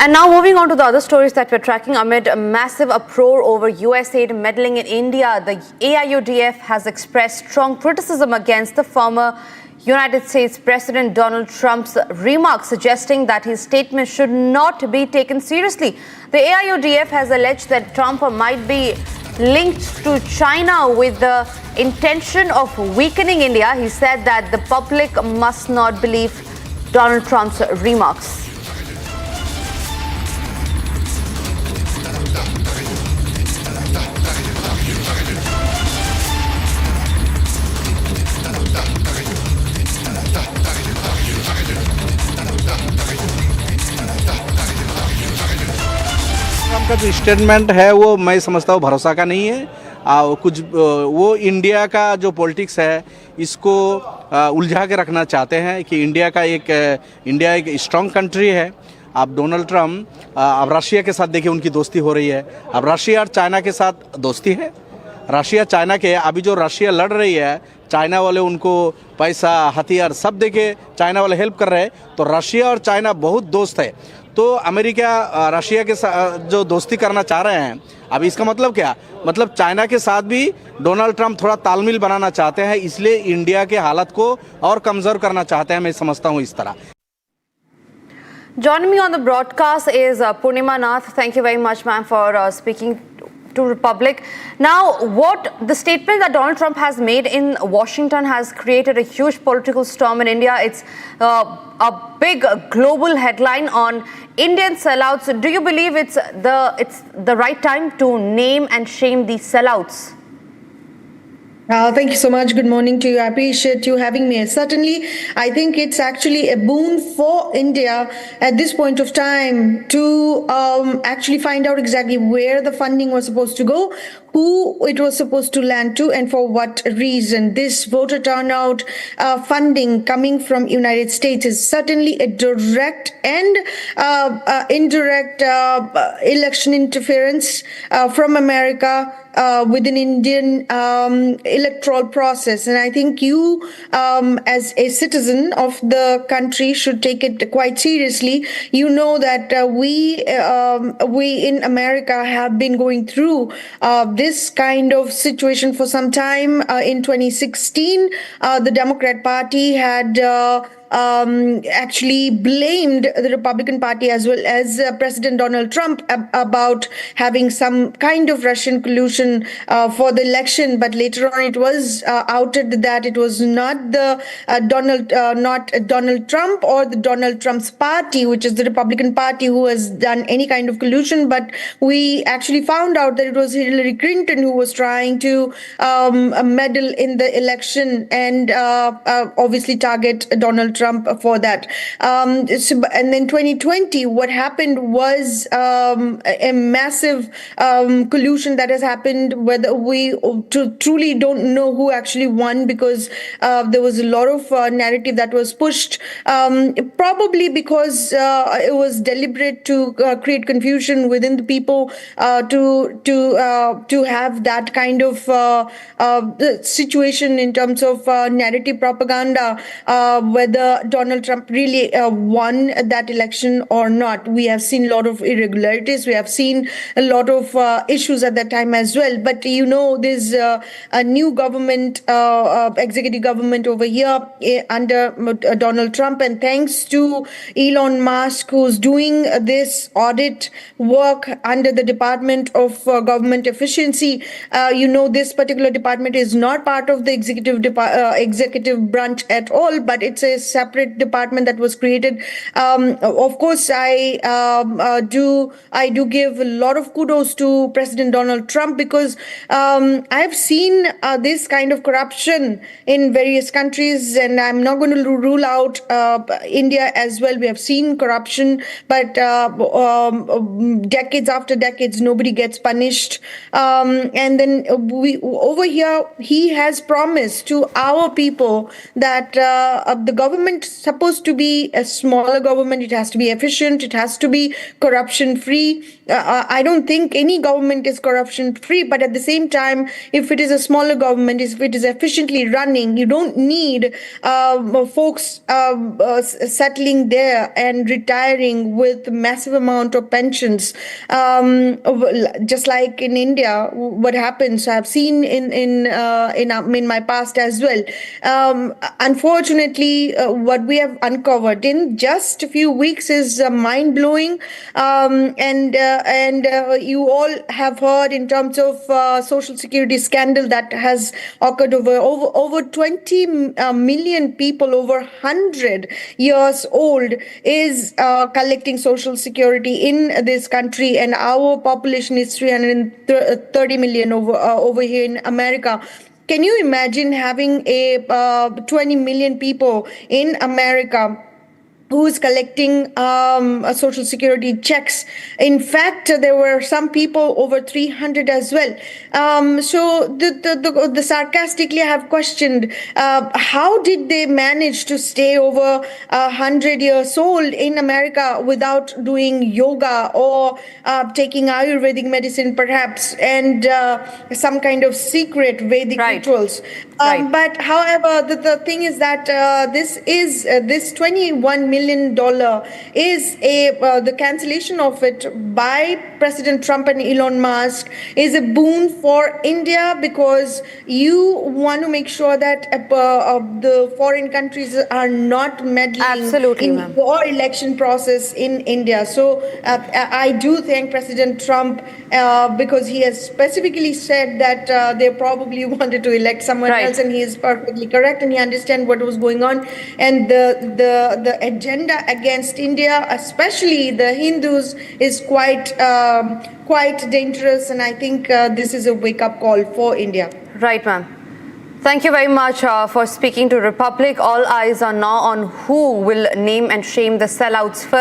And now moving on to the other stories that we're tracking amid a massive uproar over USAID meddling in India, the AIUDF has expressed strong criticism against the former United States President Donald Trump's remarks, suggesting that his statement should not be taken seriously. The AIUDF has alleged that Trump might be linked to China with the intention of weakening India. He said that the public must not believe Donald Trump's remarks. का जो statement है वो मैं समझता हूँ भरोसा का नहीं है। कुछ वो इंडिया का जो पॉलिटिक्स है इसको उलझा के रखना चाहते हैं कि इंडिया एक स्ट्रांग कंट्री है। अब डोनाल्ड ट्रम्प अब रशिया के साथ देखिए उनकी दोस्ती हो रही है। अब रशिया और चाइना के साथ दोस्ती है। रशिया चाइना के अभी जो रशिया लड़ रही है, चाइना वाले उनको पैसा हथियार सब देके चाइना वाले हेल्प कर रहे हैं, तो रशिया और चाइना बहुत दोस्त है। तो अमेरिका रशिया के साथ जो दोस्ती करना चाह रहे हैं, अब इसका मतलब क्या? मतलब चाइना के साथ भी डोनाल्ड ट्रम्प थोड़ा तालमेल बनाना चाहते हैं, इसलिए इंडिया के हालत को और कमज़ोर करना चाहते हैं। मैं समझता हूँ इस तरह। Joining me on the broadcast is Poornima Nath. Thank you very much, ma'am, for speaking to Republic. Now, the statement that Donald Trump has made in Washington has created a huge political storm in India. It's a big global headline on Indian sellouts. Do you believe it's the right time to name and shame these sellouts? Thank you so much. Good morning to you. I appreciate you having me. Certainly, I think it's actually a boon for India at this point of time to actually find out exactly where the funding was supposed to go, who it was supposed to land to, and for what reason. This voter turnout funding coming from United States is certainly a direct and indirect election interference from America within Indian electoral process. And I think you, as a citizen of the country, should take it quite seriously. You know that we in America have been going through this kind of situation for some time. In 2016, the Democrat Party had actually blamed the Republican Party as well as President Donald Trump about having some kind of Russian collusion for the election. But later on, it was outed that it was not the not Donald Trump or the Donald Trump's party, which is the Republican Party, who has done any kind of collusion. But we actually found out that it was Hillary Clinton who was trying to meddle in the election and obviously target Donald Trump for that. And then 2020, what happened was a massive collusion that has happened, whether we truly don't know who actually won, because there was a lot of narrative that was pushed, probably because it was deliberate to create confusion within the people, to have that kind of situation in terms of narrative propaganda, whether Donald Trump really won that election or not. We have seen a lot of irregularities. We have seen a lot of issues at that time as well. But you know, there's a new government, executive government over here under Donald Trump, and thanks to Elon Musk, who's doing this audit work under the Department of Government Efficiency. You know, this particular department is not part of the executive branch at all, but it's a separate department that was created. Of course, I do give a lot of kudos to President Donald Trump, because I've seen this kind of corruption in various countries, and I'm not going to rule out India as well. We have seen corruption, but decades after decades, nobody gets punished. And then over here, he has promised to our people that the government government supposed to be a smaller government. It has to be efficient. It has to be corruption free. I don't think any government is corruption free, but at the same time, if it is a smaller government, if it is efficiently running, you don't need folks settling there and retiring with massive amount of pensions. Just like in India, what happens, I've seen in my past as well. Unfortunately, what we have uncovered in just a few weeks is mind blowing, and you all have heard in terms of social security scandal that has occurred over 20 million people over 100 years old is collecting social security in this country, and our population is 330 million over here in America. Can you imagine having a 20 million people in America who is collecting social security checks? In fact, there were some people over 300 as well. So the sarcastically I have questioned, how did they manage to stay over 100 years old in America without doing yoga or taking Ayurvedic medicine perhaps, and some kind of secret Vedic rituals? But however, the thing is that this $21 million is the cancellation of it by President Trump and Elon Musk is a boon for India, because you want to make sure that the foreign countries are not meddling in your election process in India. So I do thank President Trump because he has specifically said that they probably wanted to elect someone else, and he is perfectly correct, and he understands what was going on, and the agenda against India, especially the Hindus, is quite dangerous, and I think this is a wake-up call for India. Right, ma'am. Thank you very much for speaking to Republic. All eyes are now on who will name and shame the sellouts first.